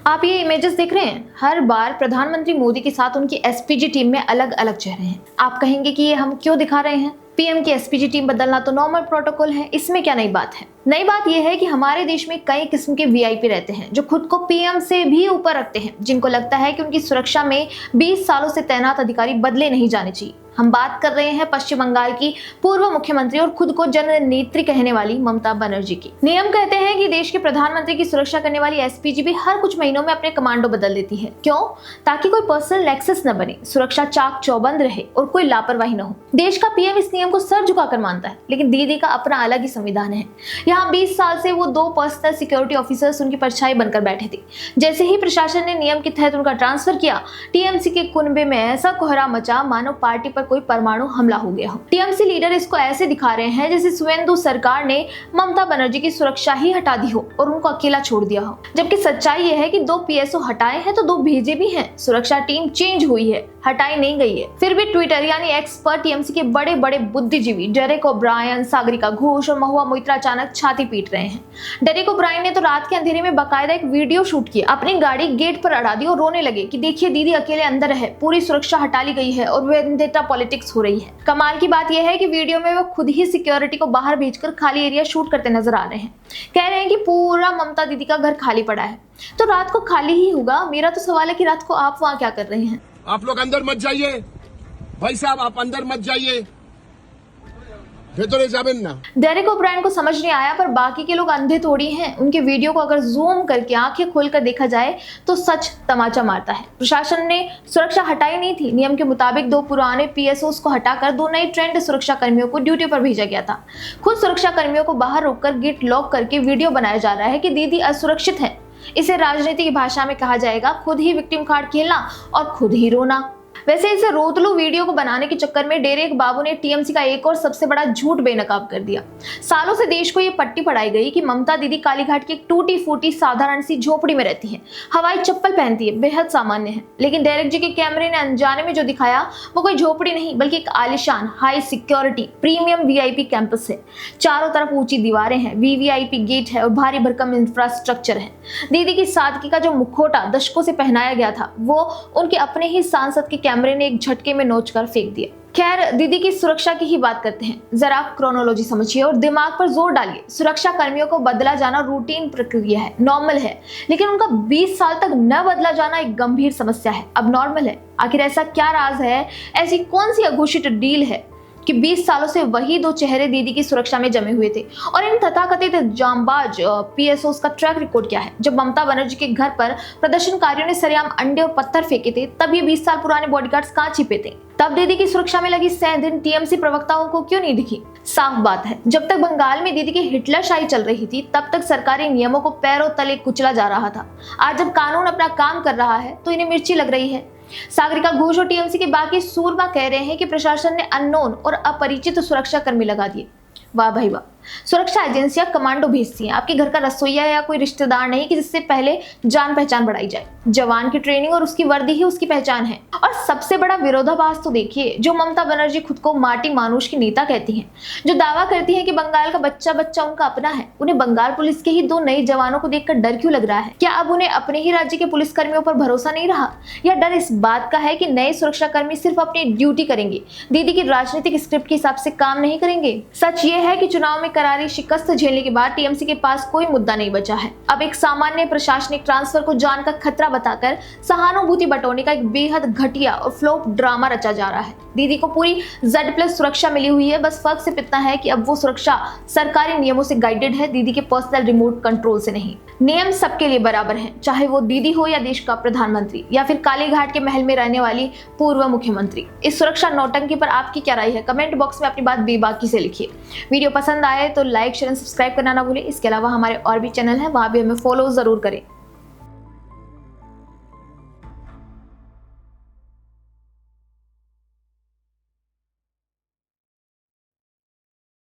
आप ये इमेजेस देख रहे हैं, हर बार प्रधानमंत्री मोदी के साथ उनकी एसपीजी टीम में अलग अलग चेहरे हैं। आप कहेंगे कि ये हम क्यों दिखा रहे हैं? पीएम की एसपीजी टीम बदलना तो नॉर्मल प्रोटोकॉल है, इसमें क्या नई बात है? नई बात यह है कि हमारे देश में कई किस्म के वीआईपी रहते हैं जो खुद को पीएम से भी ऊपर रखते हैं, जिनको लगता है कि उनकी सुरक्षा में 20 सालों से तैनात अधिकारी बदले नहीं जाने चाहिए। हम बात कर रहे हैं पश्चिम बंगाल की पूर्व मुख्यमंत्री और खुद को जननेत्री कहने वाली ममता बनर्जी की। नियम कहते हैं कि देश के प्रधानमंत्री की सुरक्षा करने वाली एसपीजी भी हर कुछ महीनों में अपने कमांडो बदल देती है। क्यों? ताकि कोई पर्सनल नेक्सस न बने, सुरक्षा चाक चौबंद रहे और कोई लापरवाही न हो। देश का पीएम इस नियम को सर झुकाकर मानता है, लेकिन दीदी का अपना अलग ही संविधान है। यहाँ 20 साल से वो 2 पर्सनल सिक्योरिटी ऑफिसर्स उनकी परछाई बनकर बैठे थे। जैसे ही प्रशासन ने नियम के तहत उनका ट्रांसफर किया, टीएमसी के कुनबे में ऐसा कोहरा मचा मानो पार्टी पर कोई परमाणु हमला हो गया हो। टीएमसी लीडर इसको ऐसे दिखा रहे हैं जैसे सुवेंदु सरकार ने ममता बनर्जी की सुरक्षा ही हटा दी हो और उनको अकेला छोड़ दिया हो, जबकि सच्चाई यह है कि 2 पीएसओ हटाए हैं तो 2 भेजे भी हैं। सुरक्षा टीम चेंज हुई है, हटाई नहीं गई है। फिर भी ट्विटर यानी एक्स पर टीएमसी के बड़े बड़े बुद्धिजीवी डेरेक ओब्रायन, सागरिका घोष और महुआ मोइत्रा अचानक छाती पीट रहे हैं। डेरेक ओब्रायन ने तो रात के अंधेरे में बाकायदा एक वीडियो शूट किया, अपनी गाड़ी गेट पर अड़ा दी और रोने लगे कि देखिए दीदी अकेले अंदर है, पूरी सुरक्षा हटा ली गई है और वेंडेटा पॉलिटिक्स हो रही है। कमाल की बात यह है कि वीडियो में वो खुद ही सिक्योरिटी को बाहर भेजकर खाली एरिया शूट करते नजर आ रहे हैं। कह रहे हैं कि पूरा ममता दीदी का घर खाली पड़ा है, तो रात को खाली ही होगा। मेरा तो सवाल है कि रात को आप वहाँ क्या कर रहे हैं? आप लोग अंदर मत जाइए भाई साहब, आप अंदर मत जाइए, ना। डेरेक ओब्रायन को समझ नहीं आया, पर बाकी के लोग अंधे थोड़ी हैं। उनके वीडियो को अगर जूम करके आंखें खोलकर देखा जाए तो सच तमाचा मारता है। प्रशासन ने सुरक्षा हटाई नहीं थी। नियम के मुताबिक 2 पुराने पीएसओ को हटाकर 2 नए ट्रेंड सुरक्षा कर्मियों को ड्यूटी पर भेजा गया था। खुद सुरक्षा कर्मियों को बाहर रोककर गेट लॉक करके वीडियो बनाया जा रहा है कि दीदी असुरक्षित है। इसे राजनीति की भाषा में कहा जाएगा खुद ही विक्टिम कार्ड खेलना और खुद ही रोना। वैसे इसे रोतलू वीडियो को बनाने के चक्कर में डेरेक बाबू ने टीएमसी का एक और सबसे बड़ा झूठ बेनकाब कर दिया। सालों से देश को ये पट्टी पढ़ाई गई कि ममता दीदी कालीघाट की एक टूटी फूटी साधारण सी झोपड़ी में रहती है, हवाई चप्पल पहनती है, बेहद सामान्य है। लेकिन डेरेक जी के कैमरे ने अनजाने में जो दिखाया वो कोई झोपड़ी नहीं बल्कि एक आलिशान high security premium VIP campus है। चारों तरफ ऊंची दीवारें हैं, वीवीआईपी गेट है और भारी भरकम इंफ्रास्ट्रक्चर है। दीदी की सादगी का जो मुखौटा दशकों से पहनाया गया था वो उनके अपने ही सांसद के कैमरे ने एक झटके में नोचकर फेंक दिया। खैर, दीदी की सुरक्षा की ही बात करते हैं। जरा क्रोनोलॉजी समझिए और दिमाग पर जोर डालिए। सुरक्षा कर्मियों को बदला जाना रूटीन प्रक्रिया है, नॉर्मल है, लेकिन उनका 20 साल तक न बदला जाना एक गंभीर समस्या है, अब नॉर्मल है। आखिर ऐसा क्या राज है, ऐसी कौन सी अघोषित डील है कि 20 सालों से वही 2 चेहरे दीदी की सुरक्षा में जमे हुए थे? और इन तथाकथित जांबाज पीएसओ का ट्रैक रिकॉर्ड क्या है? जब ममता बनर्जी के घर पर प्रदर्शनकारियों ने सरेआम अंडे और पत्थर फेंके थे, तब ये 20 साल पुराने बॉडीगार्ड्स कहां छिपे थे? तब दीदी की सुरक्षा में लगी सह दिन टीएमसी प्रवक्ताओं को क्यों नहीं दिखी? साफ बात है, जब तक बंगाल में दीदी की हिटलरशाही चल रही थी तब तक सरकारी नियमों को पैरों तले कुचला जा रहा था। आज जब कानून अपना काम कर रहा है तो इन्हें मिर्ची लग रही है। सागरिका घोष और टीएमसी के बाकी सूरमा कह रहे हैं कि प्रशासन ने अननोन और अपरिचित सुरक्षा कर्मी लगा दिए। वाह भाई वाह, सुरक्षा एजेंसियां कमांडो भेजती हैं, आपके घर का रसोइया या कोई रिश्तेदार नहीं कि जिससे पहले जान पहचान बढ़ाई जाए। जवान की ट्रेनिंग और उसकी वर्दी ही उसकी पहचान है। और सबसे बड़ा विरोधाभास तो देखिए, जो ममता बनर्जी खुद को माटी मानुष की नेता कहती हैं, जो दावा करती है कि बंगाल का बच्चा बच्चा उनका अपना है, उन्हें बंगाल पुलिस के ही 2 नए जवानों को देखकर डर क्यों लग रहा है? क्या अब उन्हें अपने ही राज्य के पुलिस कर्मियों पर भरोसा नहीं रहा, या डर इस बात का है कि नए सुरक्षा कर्मी सिर्फ अपनी ड्यूटी करेंगे, दीदी की राजनीतिक स्क्रिप्ट के हिसाब से काम नहीं करेंगे? सच ये है कि चुनाव में करारी शिकस्त झेलने के बाद टीएमसी के पास कोई मुद्दा नहीं बचा है। अब एक सामान्य प्रशासनिक ट्रांसफर को जान का खतरा बताकर सहानुभूति बटोरने का एक बेहद घटिया और फ्लॉप ड्रामा रचा जा रहा है। दीदी को पूरी Z+ सुरक्षा मिली हुई है, बस फर्क सिर्फ इतना है कि अब वो सुरक्षा सरकारी नियमों से गाइडेड है, दीदी के पर्सनल रिमोट कंट्रोल से नहीं। नियम सबके लिए बराबर हैं, चाहे वो दीदी हो या देश का प्रधानमंत्री या फिर कालीघाट के महल में रहने वाली पूर्व मुख्यमंत्री। इस सुरक्षा नौटंकी पर आपकी क्या राय है? कमेंट बॉक्स में अपनी बात बेबाकी से लिखिए। वीडियो पसंद आए तो लाइक शेयर सब्सक्राइब करना ना भूलें। इसके अलावा हमारे और भी चैनल हैं, वहां भी हमें फॉलो जरूर करें।